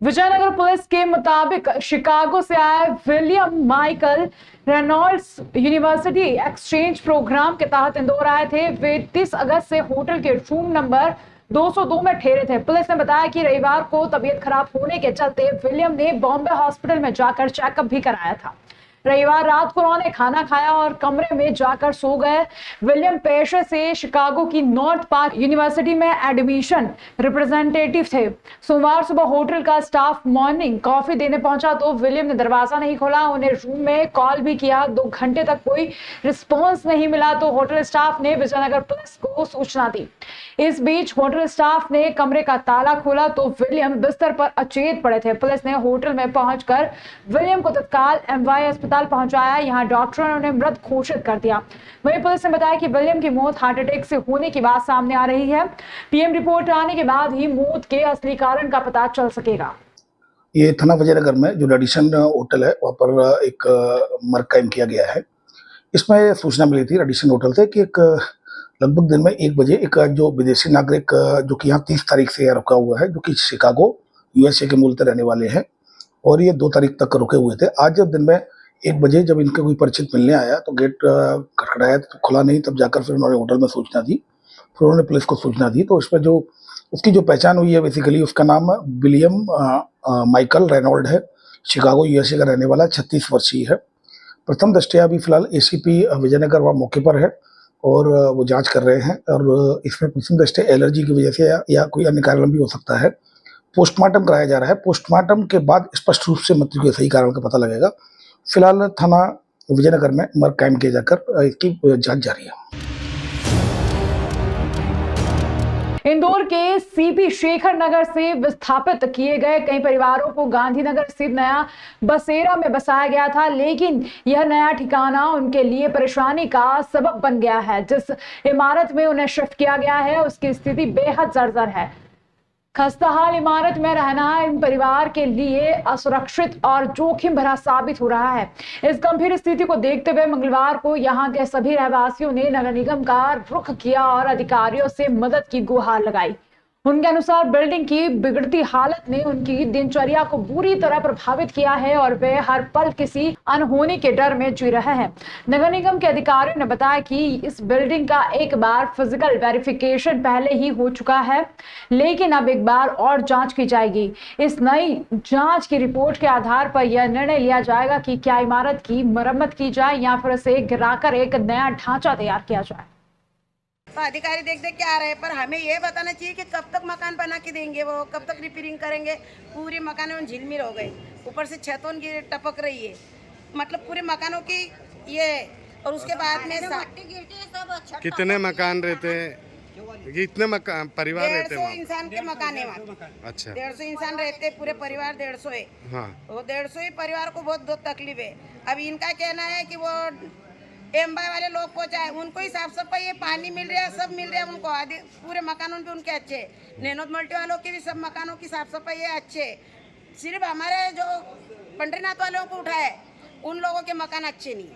Vijayanagar police के मुताबिक Chicago से आए William Michael Reynolds university exchange program के तहत इंदौर आए थे। वे 30 अगस्त से होटल के रूम नंबर 202 में ठहरे थे। पुलिस ने बताया कि रविवार को तबीयत खराब होने के चलते विलियम ने बॉम्बे हॉस्पिटल में जाकर चेकअप भी कराया था। रविवार रात को उन्होंने खाना खाया और कमरे में जाकर सो गए। विलियम पेशे से शिकागो की नॉर्थ पार्क यूनिवर्सिटी में एडमिशन रिप्रेजेंटेटिव थे। सोमवार सुबह होटल का स्टाफ मॉर्निंग कॉफी देने पहुंचा तो विलियम ने दरवाजा नहीं खोला। उन्हें रूम में कॉल भी किया, 2 घंटे तक कोई रिस्पॉन्स नहीं मिला तो होटल स्टाफ ने विजयनगर पुलिस को सूचना दी। इस बीच होटल स्टाफ ने कमरे का ताला खोला तो विलियम बिस्तर पर अचेत पड़े थे। पुलिस ने होटल में पहुंचकर विलियम को तत्काल एमवाई अस्पताल पहुंचाया। यहां डॉक्टरों ने उन्हें मृत घोषित कर दिया। वहीं पुलिस ने बताया कि विलियम की मौत हार्ट अटैक से होने की बात सामने आ रही है। पीएम रिपोर्ट आने के बाद ही मौत के असली कारण का पता चल सकेगा। ये थाना विजयनगर में जो रेडिसन होटल है वहाँ पर एक मर्ग कायम किया गया है। इसमें सूचना मिली थी रेडिसन होटल से कि एक लगभग दिन में 1 बजे एक जो विदेशी नागरिक जो कि यहाँ 30 तारीख से रुका हुआ है, जो कि शिकागो यूएसए के मूलतः रहने वाले हैं और ये 2 तारीख तक रुके हुए थे। आज जब दिन में 1 बजे जब इनका कोई परिचित मिलने आया तो गेट खटखटाया तो खुला नहीं, तब जाकर फिर उन्होंने होटल में सूचना दी। फिर उन्होंने पुलिस को सूचना दी तो इसमें जो उसकी जो पहचान हुई है, बेसिकली उसका नाम विलियम माइकल रेनॉल्ड है, शिकागो यूएसए का रहने वाला, 36 वर्षीय है। प्रथम दृष्टया अभी फिलहाल एसीपी विजयनगर वहाँ मौके पर है और वो जांच कर रहे हैं और इसमें प्रथम दृष्टया एलर्जी की वजह से या कोई अन्य कारण भी हो सकता है। पोस्टमार्टम कराया जा रहा है। पोस्टमार्टम के बाद स्पष्ट रूप से मृत्यु के सही कारण का पता लगेगा। फिलहाल थाना विजयनगर में मर्ग कायम किया जाकर इसकी जांच जारी है। इंदौर के सीपी शेखर नगर से विस्थापित किए गए कई परिवारों को गांधीनगर स्थित नया बसेरा में बसाया गया था, लेकिन यह नया ठिकाना उनके लिए परेशानी का सबब बन गया है। जिस इमारत में उन्हें शिफ्ट किया गया है उसकी स्थिति बेहद जर्जर है। खस्ताहाल इमारत में रहना इन परिवार के लिए असुरक्षित और जोखिम भरा साबित हो रहा है। इस गंभीर स्थिति को देखते हुए मंगलवार को यहां के सभी रहवासियों ने नगर निगम का रुख किया और अधिकारियों से मदद की गुहार लगाई। उनके अनुसार बिल्डिंग की बिगड़ती हालत ने उनकी दिनचर्या को बुरी तरह प्रभावित किया है और वे हर पल किसी अनहोनी के डर में जी रहे हैं। नगर निगम के अधिकारियों ने बताया कि इस बिल्डिंग का एक बार फिजिकल वेरिफिकेशन पहले ही हो चुका है, लेकिन अब एक बार और जांच की जाएगी। इस नई जांच की रिपोर्ट के आधार पर यह निर्णय लिया जाएगा कि क्या इमारत की मरम्मत की जाए या फिर इसे गिराकर एक नया ढांचा तैयार किया जाए। तो अधिकारी देख के आ रहे हैं, पर हमें ये बताना चाहिए कि कब तक मकान बना के देंगे, वो कब तक रिपेयरिंग करेंगे। पूरे मकानों में झिलमिल हो गई, ऊपर से छतों की टपक रही है, मतलब पूरे मकानों की ये। और उसके बाद में कितने मकान रहते हैं? कितने मकान परिवार रहते हैं? 150 इंसान के मकान है वहाँ। अच्छा, 150 इंसान रहते, पूरे परिवार 150 है। हाँ, वो 150 ही परिवार को बहुत तकलीफ है। अब इनका कहना है कि वो एम्बाई वाले लोग पहुंचाए, उनको ही साफ सफाई, पानी मिल रहा है, सब मिल रहा है उनको। आधे पूरे मकानों पे उनके अच्छे, नैनोद मल्टी वालों के भी सब मकानों की साफ सफाई है अच्छे। सिर्फ हमारे जो पंडरीनाथ वालों को उठाए उन लोगों के मकान अच्छे नहीं।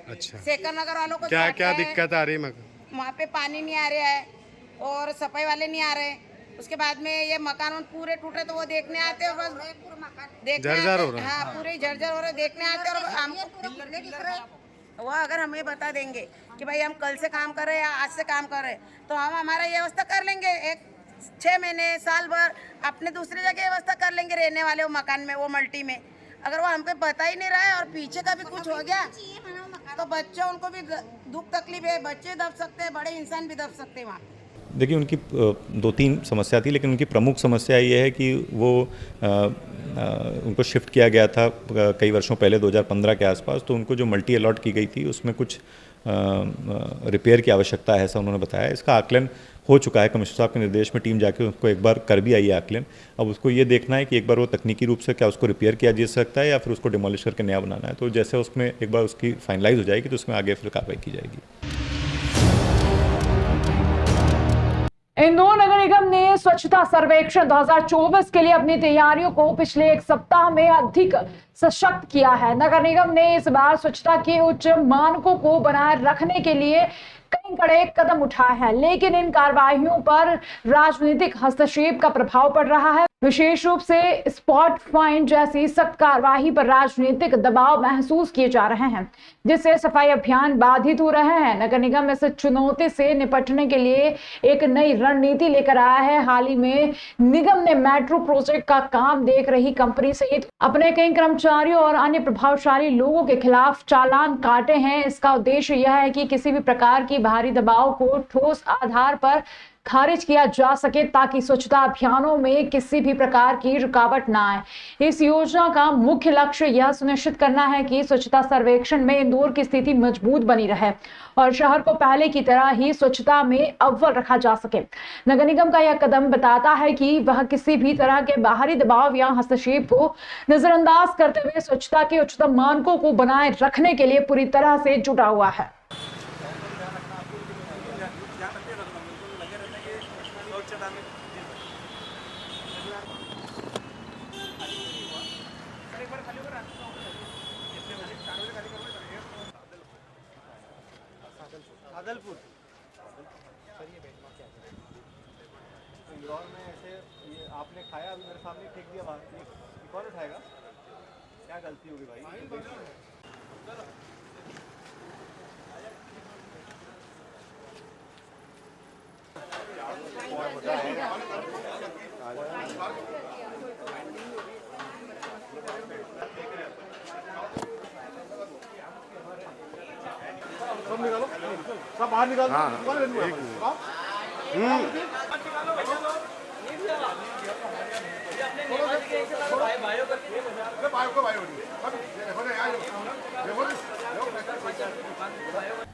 अच्छा, शेखर नगर वालों को क्या दिक्कत आ रही है? वहाँ पे पानी नहीं आ रहा है और सफाई वाले नहीं आ रहे। उसके बाद में ये मकान पूरे टूटे तो वो देखने आते हैं, बस जर्जर हो रहा है। हाँ, पूरे जर्जर हो रहे, देखने आते और हमको वो अगर हमें बता देंगे कि भाई हम कल से काम कर रहे हैं या आज से काम कर रहे हैं तो हम हमारा व्यवस्था कर लेंगे। एक 6 महीने साल भर अपने दूसरी जगह व्यवस्था कर लेंगे रहने वाले वो मकान में, वो मल्टी में। अगर वो हमको बता ही नहीं रहा है और पीछे का भी कुछ हो गया तो बच्चे, उनको भी दुख तकलीफ है, बच्चे दब सकते हैं, बड़े इंसान भी दब सकते हैं वहाँ। देखिए, उनकी 2-3 समस्या थी, लेकिन उनकी प्रमुख समस्या ये है कि वो उनको शिफ्ट किया गया था कई वर्षों पहले 2015 के आसपास, तो उनको जो मल्टी अलॉट की गई थी उसमें कुछ रिपेयर की आवश्यकता है, ऐसा उन्होंने बताया। इसका आकलन हो चुका है, कमिश्नर साहब के निर्देश में टीम जाके उसको एक बार कर भी आई है आकलन। अब उसको ये देखना है कि एक बार वो तकनीकी रूप से क्या उसको रिपेयर किया जा सकता है या फिर उसको डिमोलिश करके नया बनाना है। तो जैसे उसमें एक बार उसकी फाइनलाइज हो जाएगी तो उसमें आगे फिर कार्रवाई की जाएगी। इंदौर नगर निगम ने स्वच्छता सर्वेक्षण 2024 के लिए अपनी तैयारियों को पिछले 1 सप्ताह में अधिक सशक्त किया है। नगर निगम ने इस बार स्वच्छता के उच्च मानकों को बनाए रखने के लिए कई कड़े कदम उठाए हैं, लेकिन इन कार्रवाइयों पर राजनीतिक हस्तक्षेप का प्रभाव पड़ रहा है। विशेष रूप से स्पॉट फाइन जैसी सख्त कार्रवाई पर राजनीतिक दबाव महसूस किए जा रहे हैं, जिससे सफाई अभियान बाधित हो रहे हैं। नगर निगम इस चुनौती से निपटने के लिए एक नई रणनीति लेकर आया है। हाल ही में निगम ने मेट्रो प्रोजेक्ट का काम देख रही कंपनी सहित अपने कई कर्मचारियों और अन्य प्रभावशाली लोगों के खिलाफ चालान काटे हैं। इसका उद्देश्य यह है कि किसी भी प्रकार की बाहरी दबाव को ठोस आधार पर खारिज किया जा सके, ताकि स्वच्छता अभियानों में किसी भी प्रकार की रुकावट ना आए। इस योजना का मुख्य लक्ष्य यह सुनिश्चित करना है कि स्वच्छता सर्वेक्षण में इंदौर की स्थिति मजबूत बनी रहे और शहर को पहले की तरह ही स्वच्छता में अव्वल रखा जा सके। नगर निगम का यह कदम बताता है कि वह किसी भी तरह के बाहरी दबाव या हस्तक्षेप को नजरअंदाज करते हुए स्वच्छता के उच्चतम मानकों को बनाए रखने के लिए पूरी तरह से जुटा हुआ है। भागलपुर सर, ये बेंचमार्क क्या है? तो इंदौर में ऐसे ये आपने खाया, अभी मेरे सामने फेंक दिया बाहर, ये कौन उठाएगा? क्या गलती होगी भाई? सब निकालो, सब बाहर निकालो। हाँ, कौन है? एक मिनट।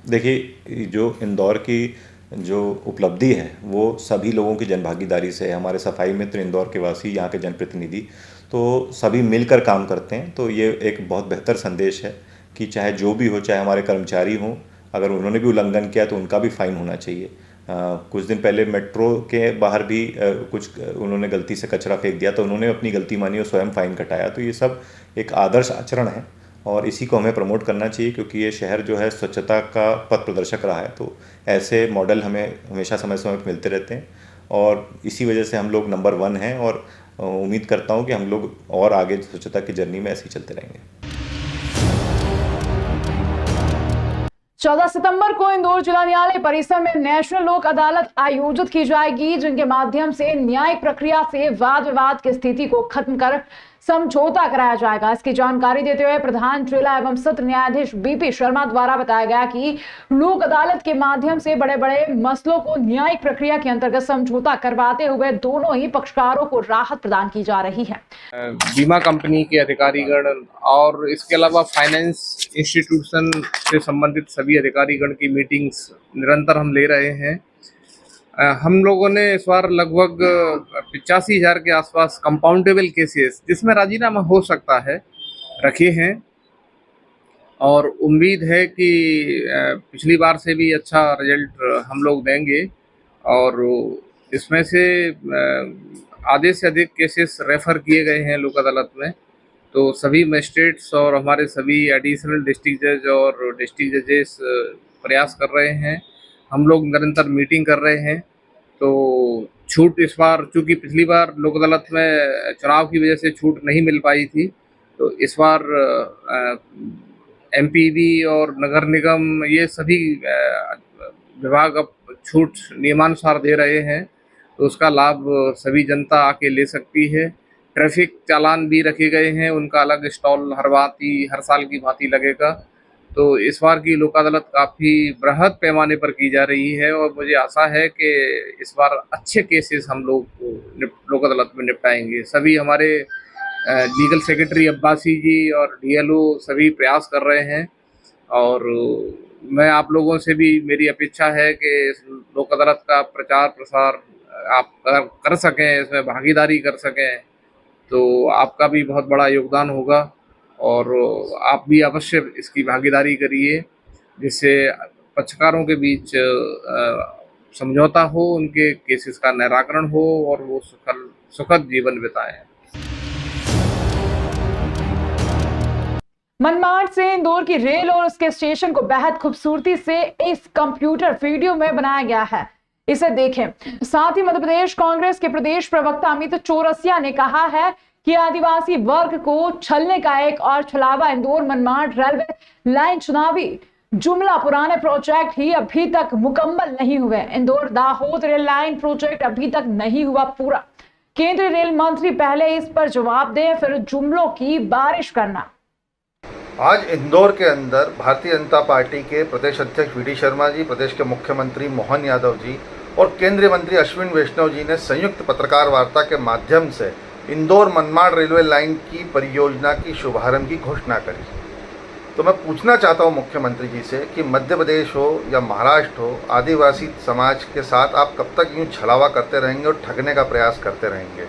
देखिए, जो इंदौर की जो उपलब्धि है वो सभी लोगों की जनभागीदारी से है। हमारे सफाई मित्र, इंदौर के वासी, यहाँ के जनप्रतिनिधि, तो सभी मिलकर काम करते हैं। तो ये एक बहुत बेहतर संदेश है कि चाहे जो भी हो, चाहे हमारे कर्मचारी हों, अगर उन्होंने भी उल्लंघन किया तो उनका भी फ़ाइन होना चाहिए। कुछ दिन पहले मेट्रो के बाहर भी कुछ उन्होंने गलती से कचरा फेंक दिया, तो उन्होंने अपनी गलती मानी और स्वयं फ़ाइन कटाया। तो ये सब एक आदर्श आचरण है और इसी को हमें प्रमोट करना चाहिए, क्योंकि ये शहर जो है स्वच्छता का पथ प्रदर्शक रहा है। तो ऐसे मॉडल हमें हमेशा समय समय पर मिलते रहते हैं और इसी वजह से हम लोग नंबर 1 हैं और उम्मीद करता हूँ कि हम लोग और आगे स्वच्छता की जर्नी में ऐसे ही चलते रहेंगे। 14 सितंबर को इंदौर जिला न्यायालय परिसर में नेशनल लोक अदालत आयोजित की जाएगी, जिनके माध्यम से न्यायिक प्रक्रिया से वाद विवाद की स्थिति को खत्म कर समझौता कराया जाएगा। इसकी जानकारी देते हुए प्रधान जिला एवं सत्र न्यायाधीश बीपी शर्मा द्वारा बताया गया कि लोक अदालत के माध्यम से बड़े बड़े मसलों को न्यायिक प्रक्रिया के अंतर्गत समझौता करवाते हुए दोनों ही पक्षकारों को राहत प्रदान की जा रही है। बीमा कंपनी के अधिकारीगण और इसके अलावा फाइनेंस इंस्टीट्यूशन से संबंधित सभी अधिकारीगण की मीटिंग्स निरंतर हम ले रहे हैं। हम लोगों ने इस बार लगभग 85,000 के आसपास कंपाउंडेबल केसेस, जिसमें राजीनामा हो सकता है, रखे हैं और उम्मीद है कि पिछली बार से भी अच्छा रिजल्ट हम लोग देंगे। और इसमें से आधे से अधिक केसेस रेफ़र किए गए हैं लोक अदालत में। तो सभी मजिस्ट्रेट्स और हमारे सभी एडिशनल डिस्ट्रिक्ट जज और डिस्ट्रिक्ट जजेस प्रयास कर रहे हैं। हम लोग निरंतर मीटिंग कर रहे हैं। तो छूट इस बार, चूँकि पिछली बार लोक अदालत में चुनाव की वजह से छूट नहीं मिल पाई थी, तो इस बार एमपीवी और नगर निगम ये सभी विभाग अब छूट नियमानुसार दे रहे हैं, तो उसका लाभ सभी जनता आके ले सकती है। ट्रैफिक चालान भी रखे गए हैं, उनका अलग स्टॉल हर साल की भांति लगेगा। तो इस बार की लोक अदालत काफ़ी बृहद पैमाने पर की जा रही है और मुझे आशा है कि इस बार अच्छे केसेस हम लोग लोक अदालत में निपटाएंगे। सभी हमारे लीगल सेक्रेटरी अब्बासी जी और डीएलओ सभी प्रयास कर रहे हैं और मैं आप लोगों से भी, मेरी अपेक्षा है कि इस लोक अदालत का प्रचार प्रसार आप कर सकें, इसमें भागीदारी कर सकें, तो आपका भी बहुत बड़ा योगदान होगा और आप भी अवश्य इसकी भागीदारी करिए, जिससे पक्षकारों के बीच समझौता हो, उनके केसेस का निराकरण हो और वो सुखद जीवन बिताएं। मनमाड से इंदौर की रेल और उसके स्टेशन को बेहद खूबसूरती से इस कंप्यूटर वीडियो में बनाया गया है। इसे देखें। साथ ही मध्य प्रदेश कांग्रेस के प्रदेश प्रवक्ता अमित चौरसिया ने कहा है कि आदिवासी वर्ग को छलने का एक और छलावा इंदौर मनमाड रेलवे लाइन चुनावी जुमला पुराने प्रोजेक्ट ही अभी तक मुकम्मल नहीं हुए। Indore Dahod rail line project अभी तक नहीं हुआ पूरा। केंद्रीय रेल मंत्री पहले इस पर जवाब दें, फिर जुमलों की बारिश करना। आज इंदौर के अंदर भारतीय जनता पार्टी के प्रदेश अध्यक्ष वी डी शर्मा जी, प्रदेश के मुख्यमंत्री मोहन यादव जी और केंद्रीय मंत्री अश्विन वैष्णव जी ने संयुक्त पत्रकार वार्ता के माध्यम से इंदौर मनमाड रेलवे लाइन की परियोजना की शुभारंभ की घोषणा करी। तो मैं पूछना चाहता हूं मुख्यमंत्री जी से कि मध्य प्रदेश हो या महाराष्ट्र हो, आदिवासी समाज के साथ आप कब तक यूं छलावा करते रहेंगे और ठगने का प्रयास करते रहेंगे?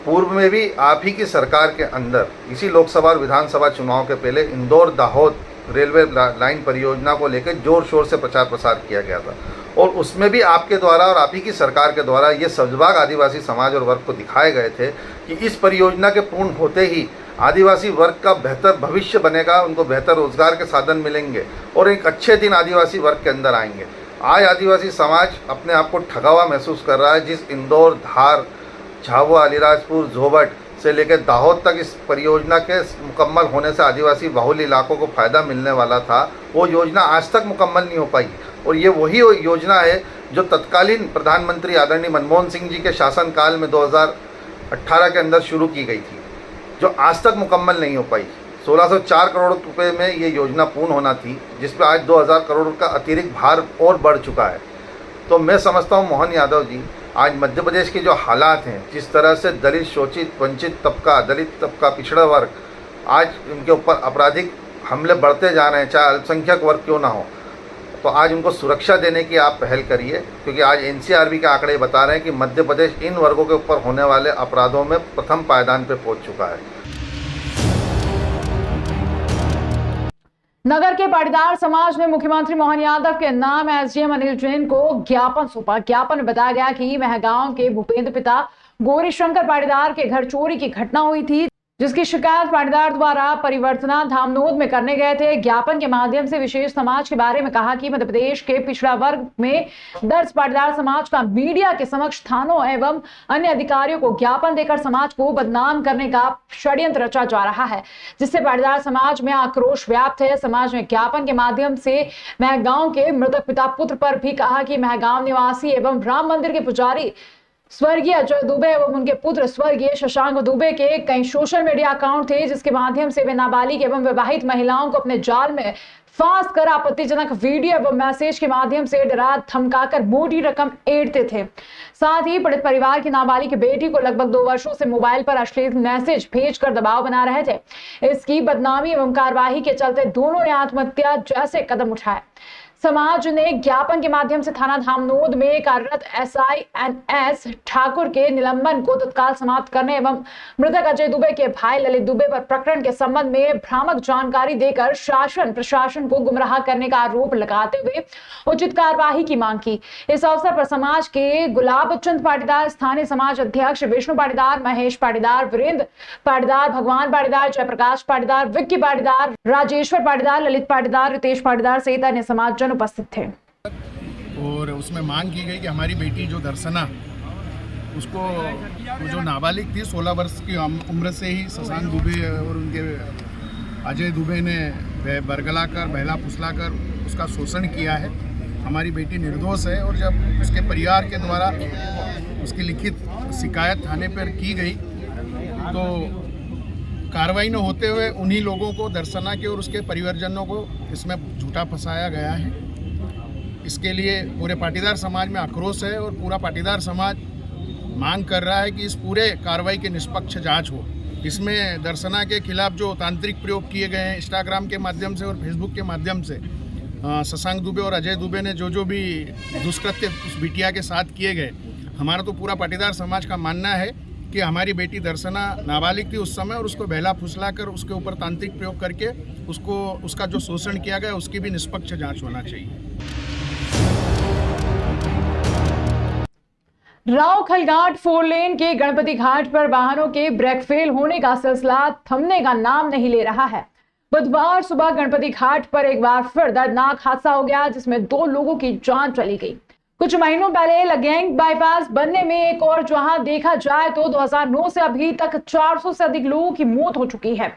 पूर्व में भी आप ही की सरकार के अंदर इसी लोकसभा और विधानसभा चुनाव के पहले इंदौर दाहोद रेलवे लाइन परियोजना को लेकर जोर शोर से प्रचार प्रसार किया गया था और उसमें भी आपके द्वारा और आप ही की सरकार के द्वारा ये सब्जबाग आदिवासी समाज और वर्ग को दिखाए गए थे कि इस परियोजना के पूर्ण होते ही आदिवासी वर्ग का बेहतर भविष्य बनेगा, उनको बेहतर रोजगार के साधन मिलेंगे और एक अच्छे दिन आदिवासी वर्ग के अंदर आएंगे। आज आदिवासी समाज अपने आप को ठगा हुआ महसूस कर रहा है। जिस इंदौर, धार, झाबुआ, अलीराजपुर, जोबट से लेकर दाहोद तक इस परियोजना के मुकम्मल होने से आदिवासी बाहुल इलाकों को फ़ायदा मिलने वाला था, वो योजना आज तक मुकम्मल नहीं हो पाई। और ये वही योजना है जो तत्कालीन प्रधानमंत्री आदरणीय मनमोहन सिंह जी के शासनकाल में 2018 के अंदर शुरू की गई थी, जो आज तक मुकम्मल नहीं हो पाई। 1604 करोड़ रुपए में ये योजना पूर्ण होना थी, जिस पर आज 2000 करोड़ का अतिरिक्त भार और बढ़ चुका है। तो मैं समझता हूँ मोहन यादव जी, आज मध्य प्रदेश के जो हालात हैं, जिस तरह से दलित, शोषित, वंचित तबका, दलित तबका, पिछड़ा वर्ग, आज उनके ऊपर आपराधिक हमले बढ़ते जा रहे हैं, चाहे अल्पसंख्यक वर्ग क्यों ना हो, तो आज उनको सुरक्षा देने की आप पहल करिए। क्योंकि आज एनसीआरबी के आंकड़े बता रहे हैं कि मध्य प्रदेश इन वर्गों के ऊपर होने वाले अपराधों में प्रथम पायदान पर पहुंच चुका है। नगर के पाटीदार समाज ने मुख्यमंत्री मोहन यादव के नाम एसडीएम अनिल जैन को ज्ञापन सौंपा। ज्ञापन में बताया गया कि महगांव के भूपेंद्र पिता गौरी शंकर पाटीदार के घर चोरी की घटना हुई थी, जिसकी शिकायत पाटीदार द्वारा परिवर्तना धामनोद में करने गए थे। ज्ञापन के माध्यम से विशेष समाज के बारे में कहा कि मध्य प्रदेश के पिछड़ा वर्ग में दर्ज पाटीदार समाज का मीडिया के समक्ष थानों एवं अन्य अधिकारियों को ज्ञापन देकर समाज को बदनाम करने का षड्यंत्र रचा जा रहा है, जिससे पाटीदार समाज में आक्रोश व्याप्त है। समाज ने ज्ञापन के माध्यम से महगांव के मृतक पिता पुत्र पर भी कहा कि महगांव निवासी एवं राम मंदिर के पुजारी स्वर्गीय अजय दुबे एवं उनके पुत्र स्वर्गीय शशांक दुबे के कई सोशल मीडिया अकाउंट थे, जिसके माध्यम से वे नाबालिग एवं विवाहित महिलाओं को अपने जाल में फांस कर आपत्तिजनक वीडियो एवं मैसेज के माध्यम से डरा धमकाकर मोटी रकम ऐंठते थे। साथ ही पीड़ित परिवार की नाबालिग बेटी को लगभग 2 वर्षों से मोबाइल पर अश्लील मैसेज भेजकर दबाव बना रहे थे। इसकी बदनामी एवं कार्यवाही के चलते दोनों ने आत्महत्या जैसे कदम उठाए। समाज ने ज्ञापन के माध्यम से थाना धामनोद में कार्यरत एसआई एनएस ठाकुर के निलंबन को तत्काल समाप्त करने एवं मृतक अजय दुबे के भाई ललित दुबे पर प्रकरण के संबंध में भ्रामक जानकारी देकर शासन प्रशासन को गुमराह करने का आरोप लगाते हुए उचित कार्यवाही की मांग की। इस अवसर पर समाज के गुलाब चंद पाटीदार, स्थानीय समाज अध्यक्ष विष्णु पाटीदार, महेश पाटीदार, वीरेंद्र पाटीदार, भगवान पाटीदार, जयप्रकाश पाटीदार, विक्की पाटीदार, राजेश्वर पाटीदार, ललित पाटीदार, रितेश पाटीदार सहित अन्य समाज उपस्थित थे। और उसमें मांग की गई कि हमारी बेटी जो दर्शना, उसको जो नाबालिग थी 16 वर्ष की उम्र से ही शशांक दुबे और उनके अजय दुबे ने बरगला कर बहला फुसला कर उसका शोषण किया है। हमारी बेटी निर्दोष है और जब उसके परिवार के द्वारा उसकी लिखित शिकायत थाने पर की गई तो कार्रवाई न होते हुए उन्हीं लोगों को, दर्शना के और उसके परिवारजनों को इसमें झूठा फंसाया गया है। इसके लिए पूरे पाटीदार समाज में आक्रोश है और पूरा पाटीदार समाज मांग कर रहा है कि इस पूरे कार्रवाई की निष्पक्ष जांच हो। इसमें दर्शना के खिलाफ जो तांत्रिक प्रयोग किए गए हैं इंस्टाग्राम के माध्यम से और फेसबुक के माध्यम से, शशांक दुबे और अजय दुबे ने जो भी दुष्कृत्य उस बिटिया के साथ किए गए, हमारा तो पूरा पाटीदार समाज का मानना है कि हमारी बेटी दर्शना नाबालिग थी उस समय और उसको बहला फुसला कर उसके ऊपर तांत्रिक प्रयोग करके उसका जो शोषण किया गया उसकी भी निष्पक्ष जांच होना चाहिए। राव खलघाट 4 लेन के गणपति घाट पर वाहनों के ब्रेक फेल होने का सिलसिला थमने का नाम नहीं ले रहा है। बुधवार सुबह गणपति घाट पर एक बार फिर दर्दनाक हादसा हो गया, जिसमें 2 लोगों की जान चली गई। कुछ महीनों पहले लगेंग बाईपास बनने में एक और जहां देखा जाए तो 2009 से अभी तक 400 से अधिक लोगों की मौत हो चुकी है।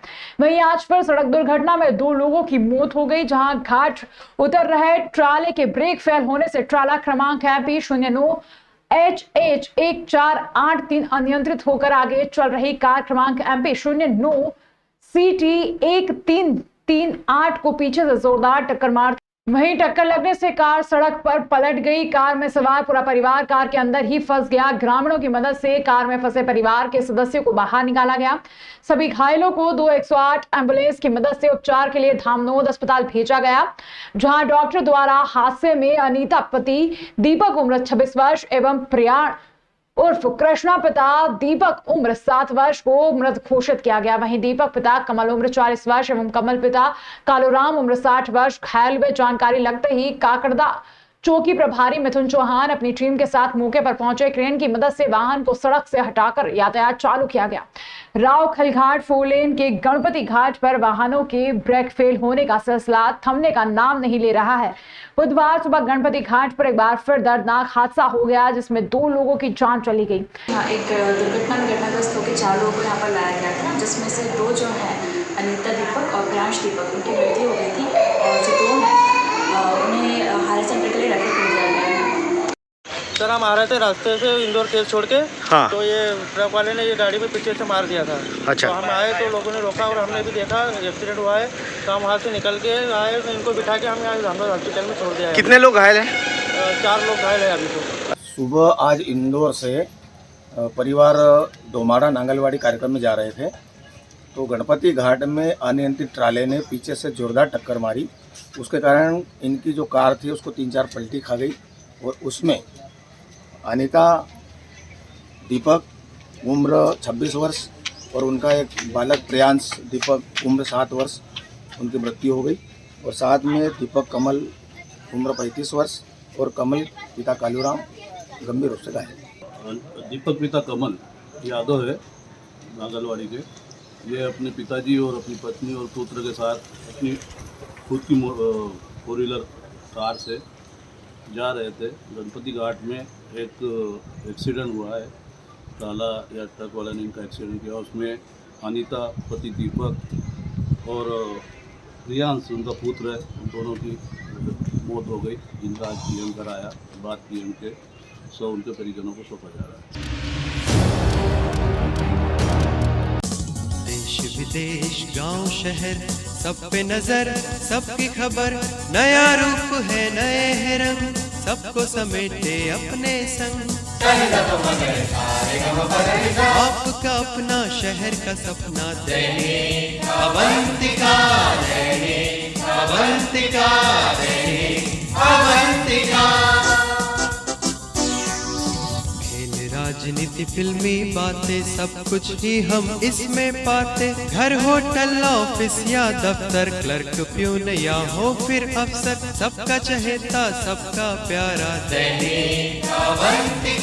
वहीं आज फिर सड़क दुर्घटना में 2 लोगों की मौत हो गई, जहां घाट उतर रहे ट्राले के ब्रेक फेल होने से ट्राला क्रमांक MP 09 HH1483 अनियंत्रित होकर आगे चल रही कार क्रमांक MP 09 CT 1338 को पीछे से जोरदार टक्कर मार, वहीं टक्कर लगने से कार सड़क पर पलट गई। कार में सवार पूरा परिवार कार के अंदर ही फंस गया। ग्रामीणों की मदद से कार में फंसे परिवार के सदस्यों को बाहर निकाला गया। सभी घायलों को 2 108 एम्बुलेंस की मदद से उपचार के लिए धामनोद अस्पताल भेजा गया, जहां डॉक्टर द्वारा हादसे में अनीता पति दीपक उम्र 26 वर्ष एवं प्रिया उर्फ कृष्णा पिता दीपक उम्र 7 वर्ष को मृत घोषित किया गया। वहीं दीपक पिता कमल उम्र 40 वर्ष एवं कमल पिता कालूराम उम्र 60 वर्ष घायल हुए। जानकारी लगते ही काकड़दा चौकी प्रभारी मिथुन चौहान अपनी टीम के साथ मौके पर पहुंचे। क्रेन की मदद से वाहन को सड़क से हटाकर यातायात चालू किया गया। राव खलघाट 4 लेन के गणपति घाट पर वाहनों के ब्रेक फेल होने का सिलसिला थमने का नाम नहीं ले रहा है। बुधवार सुबह गणपति घाट पर एक बार फिर दर्दनाक हादसा हो गया, जिसमें 2 लोगों की जान चली गई। एक दुर्घटना में घटनाग्रस्त होकर 4 लोगों को यहाँ पर लाया गया था, जिसमें से 2 जो हैं अनीता दीपक और प्रियांश दीपक, उनकी मृत्यु हो गई थी और जो 2 हैं उन्हें हायर सेंटर के लिए रेफर कर दिया गया है। सर हम आ रहे थे रास्ते से इंदौर केस छोड़ के, हाँ। तो ये ट्रक वाले ने ये गाड़ी में पीछे से मार दिया था। अच्छा। तो हम आए तो लोगों ने रोका और हमने भी देखा एक्सीडेंट हुआ है, तो हम वहाँ से निकल के आए तो इनको बिठा के हम यहाँ धामनोद हॉस्पिटल में छोड़ दिया है। कितने लोग घायल हैं? 4 लोग घायल है अभी तो। सुबह आज इंदौर से परिवार डोमाड़ा नांगलवाड़ी कार्यक्रम में जा रहे थे, तो गणपति घाट में अनियंत्रित ट्राले ने पीछे से जोरदार टक्कर मारी। उसके कारण इनकी जो कार थी उसको 3-4 पलटी खा गई और उसमें अनीता दीपक उम्र 26 वर्ष और उनका एक बालक प्रियांश दीपक उम्र 7 वर्ष, उनकी मृत्यु हो गई। और साथ में दीपक कमल उम्र 35 वर्ष और कमल पिता कालूराम गंभीर रूप से घायल। दीपक पिता कमल यादव है नांगलवाड़ी के, ये अपने पिताजी और अपनी पत्नी और पुत्र के साथ अपनी खुद की 4 व्हीलर कार से जा रहे थे। गणपति घाट में एक एक्सीडेंट हुआ है, ट्राला या ट्रक वाला ने इनका एक्सीडेंट किया। उसमें अनीता पति दीपक और प्रियांश उनका पुत्र है, उन दोनों की मौत हो गई, जिनका आज पीएम कराया। बाद पीएम के उनके परिजनों को सौंपा जा रहा है। देश विदेश गांव शहर सब पे नजर, सबकी खबर, नया रूप है नए है रंग, सबको समेटे अपने संग। आपका अपना शहर का सपना दैनिक अवंतिका, दैनिक अवंतिका, दैनिक अवंतिका। राजनीति फिल्मी बातें सब कुछ ही हम इसमें पाते, घर होटल ऑफिस या दफ्तर, क्लर्क प्यून या हो फिर अफसर, सबका चहेता सबका प्यारा दैनिक अवंतिका।